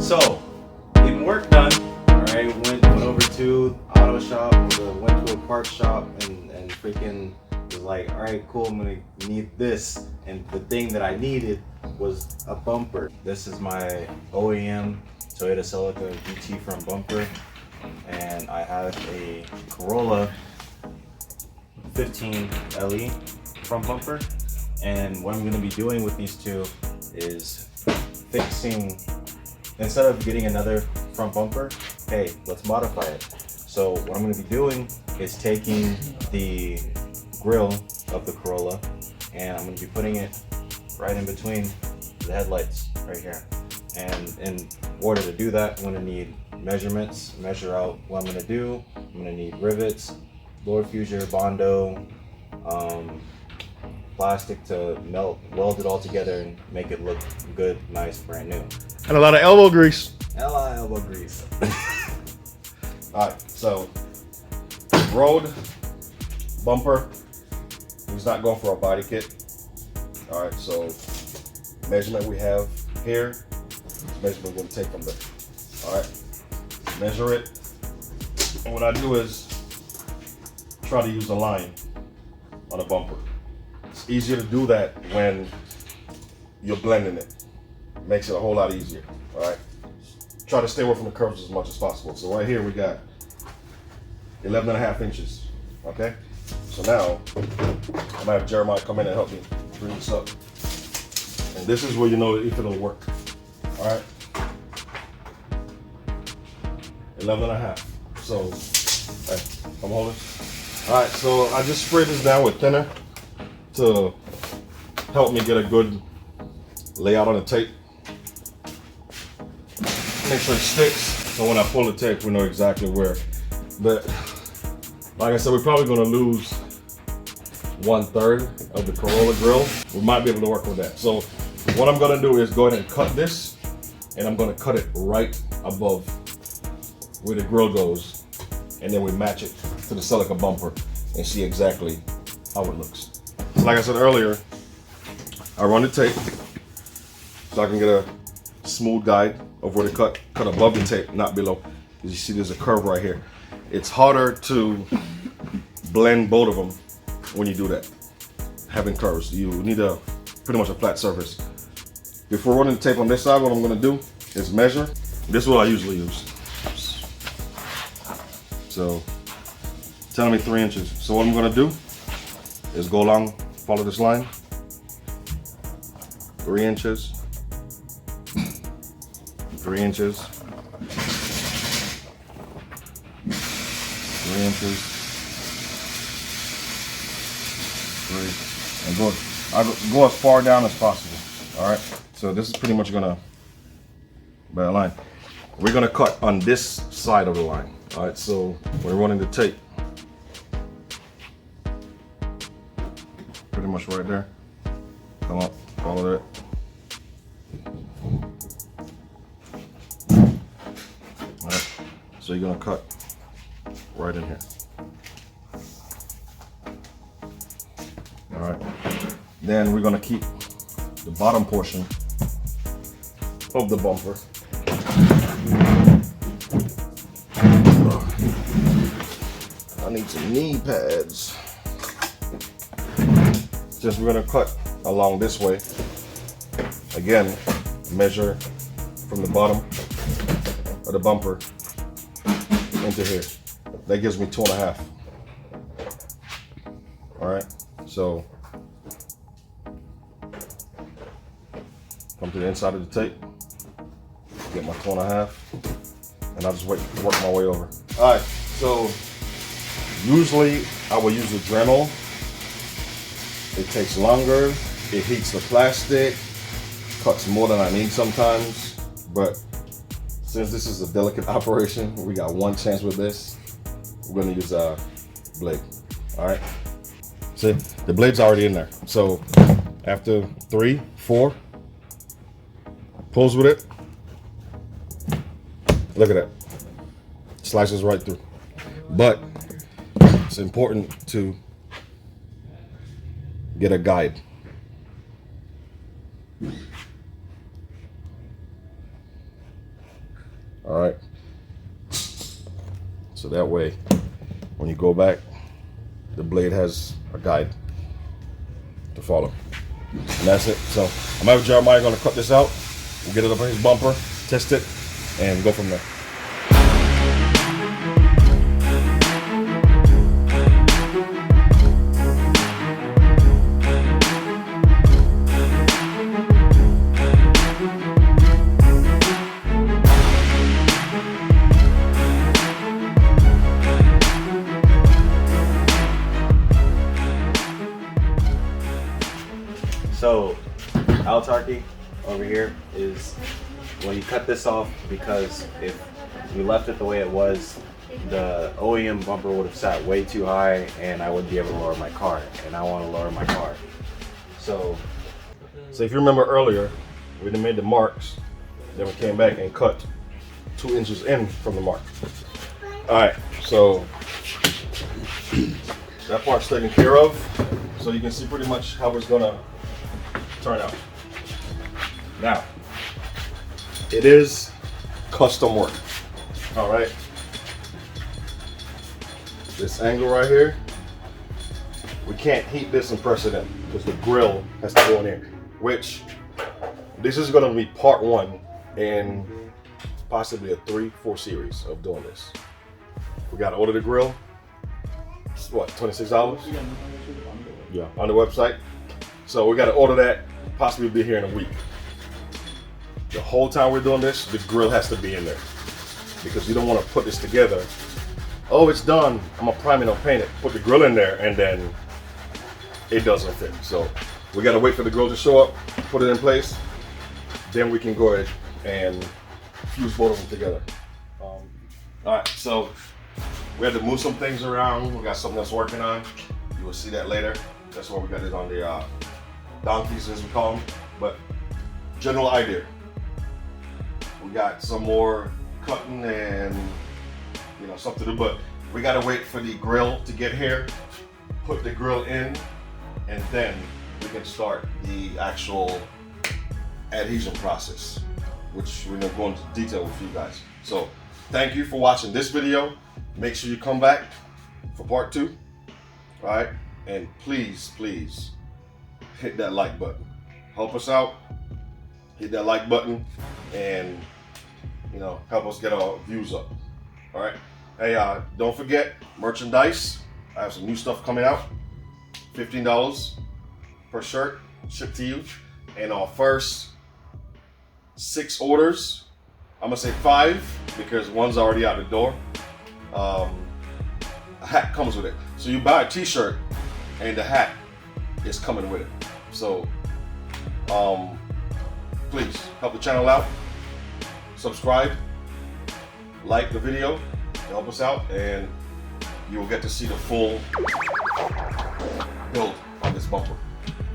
So, getting work done. Alright, went over to auto shop, went to a parts shop and freaking was like, alright, cool, I'm gonna need this. And the thing that I needed was a bumper. This is my OEM Toyota CELICA GT front bumper. And I have a Corolla 15 LE front bumper. And what I'm gonna be doing with these two is fixing, instead of getting another front bumper, hey, let's modify it. So what I'm gonna be doing is taking the grille of the Corolla and I'm gonna be putting it right in between the headlights right here. And in order to do that, I'm gonna need measurements, measure out what I'm gonna do. I'm gonna need rivets, Lord Fuser, Bondo, plastic to weld it all together and make it look good, nice, brand new. And a lot of elbow grease. Elbow grease. Alright, so road bumper. He's not going for a body kit. Alright, so measurement we have here, measurement we're going to take from there. Alright, measure it. And what I do is try to use a line on a bumper. It's easier to do that when you're blending it. Makes it a whole lot easier. Alright, try to stay away from the curves as much as possible. So right here we got 11.5 inches. Okay, so now I might have Jeremiah come in and help me bring this up. And this is where you know if it'll work. Alright, 11.5. So, hey, I'm holding. Alright, so I just sprayed this down with thinner to help me get a good layout on the tape. Make sure it sticks, so when I pull the tape, we know exactly where. But like I said, we're probably going to lose 1/3 of the Corolla grill. We might be able to work with that. So what I'm going to do is go ahead and cut this, and I'm going to cut it right above where the grill goes, and then we match it to the CELICA bumper and see exactly how it looks. So like I said earlier, I run the tape so I can get a smooth guide of where to cut above the tape, not below. As you see, there's a curve right here. It's harder to blend both of them when you do that, having curves. You need pretty much a flat surface. Before running the tape on this side, what I'm gonna do is measure. This is what I usually use. So, telling me 3 inches. So what I'm gonna do is go along, follow this line, 3 inches, 3 inches, 3 inches, 3, and I go as far down as possible. All right, so this is pretty much gonna be a line. We're gonna cut on this side of the line. All right, so we're running the tape pretty much right there. Come up, follow that. All right, so you're gonna cut right in here. All right, then we're gonna keep the bottom portion of the bumper. I need some knee pads. Just we're gonna cut along this way. Again, measure from the bottom of the bumper into here. That gives me 2.5. All right, so come to the inside of the tape, get my 2.5, and I'll just work my way over. All right, so usually I will use the Dremel. It takes longer, it heats the plastic, cuts more than I need sometimes, but since this is a delicate operation, we got one chance with this. We're gonna use a blade. All right, see, the blade's already in there. So after 3, 4, pulls with it. Look at that, slices right through. But it's important to get a guide. All right. So that way, when you go back, the blade has a guide to follow. And that's it. So I'm having Jeremiah gonna cut this out. We'll get it up on his bumper, test it, and go from there. So, autarky over here is, well, you cut this off because if you left it the way it was, the OEM bumper would have sat way too high and I wouldn't be able to lower my car, and I want to lower my car. So if you remember earlier, we made the marks, then we came back and cut 2 inches in from the mark. All right, so that part's taken care of. So you can see pretty much how it's gonna turn out. Now, it is custom work. All right. This angle right here, we can't heat this and press it in because the grill has to go in here, which this is gonna be part 1 in possibly a 3-4 series of doing this. We gotta order the grill. It's what, $26? Yeah, on the website. So we gotta order that, possibly be here in a week. The whole time we're doing this, the grill has to be in there because you don't want to put this together. Oh, it's done. I'm gonna prime it or paint it. Put the grill in there and then it doesn't fit. So we gotta wait for the grill to show up, put it in place, then we can go ahead and fuse both of them together. All right, so we had to move some things around. We got something that's working on. You will see that later. That's why we got it on the donkeys, as we call them. But general idea. We got some more cutting and something to do, but we gotta wait for the grill to get here, put the grill in, and then we can start the actual adhesion process, which we're gonna go into detail with you guys. So thank you for watching this video. Make sure you come back for part 2. All right, and please hit that like button. Help us out. Hit that like button and help us get our views up. All right. Hey, don't forget merchandise. I have some new stuff coming out. $15 per shirt shipped to you. And our first 6 orders, I'm gonna say 5 because one's already out the door. A hat comes with it. So you buy a t-shirt and the hat is coming with it. So please help the channel out. Subscribe, like the video, help us out, and you will get to see the full build on this bumper.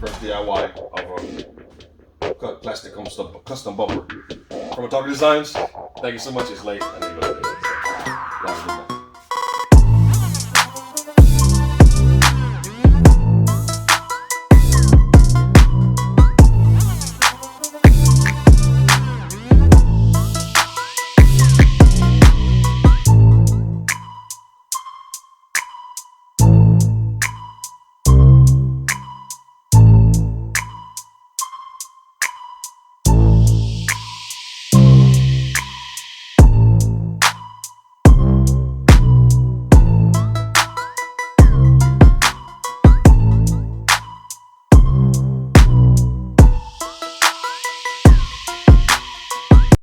First DIY of a plastic custom bumper from Autarky Designs. Thank you so much. It's late. I need to go to bed.